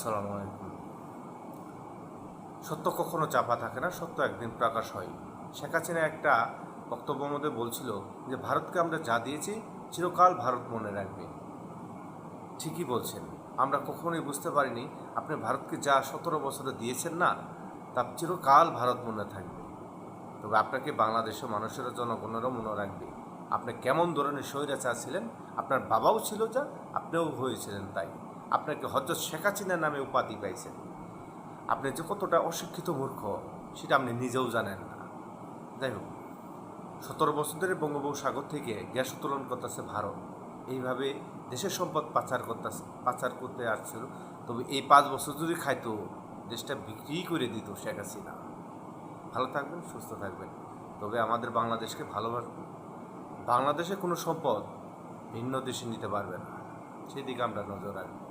আসসালামু আলাইকুম। সত্য কখনো চাপা থাকে না, সত্য একদিন প্রকাশ হয়। শেখ হাসিনা একটা বক্তব্যের মধ্যে বলছিল যে ভারতকে আমরা যা দিয়েছি চিরকাল ভারত মনে রাখবে। ঠিকই বলছেন। আমরা কখনোই বুঝতে পারিনি আপনি ভারতকে যা 17 বছরে দিয়েছেন না, তা চিরকাল ভারত মনে থাকবে। তবে আপনাকে বাংলাদেশের মানুষেরা, জনগণেরও মনে রাখবে আপনি কেমন ধরনের স্বৈরাচার ছিলেন। আপনার বাবাও ছিল যা, আপনিও হয়েছিলেন তাই। আপনাকে হযরত শেখ হাসিনা নামে উপাধি পাইছেন। আপনি যে কতটা অশিক্ষিত মূর্খ সেটা আপনি নিজেও জানেন না। যাই হোক, 17 বছর ধরে বঙ্গোপসাগর থেকে গ্যাস উত্তোলন করতেছে ভারত। এইভাবে দেশের সম্পদ পাচার করতে আসছিল। তবে এই 5 বছর যদি খাইতো, দেশটা বিক্রি করে দিত শেখ হাসিনা। ভালো থাকবেন, সুস্থ থাকবেন। তবে আমাদের বাংলাদেশকে ভালোবাসবেন। বাংলাদেশে কোনো সম্পদ ভিন্ন দেশে নিতে পারবে না, সেদিকে আমরা নজর রাখবো।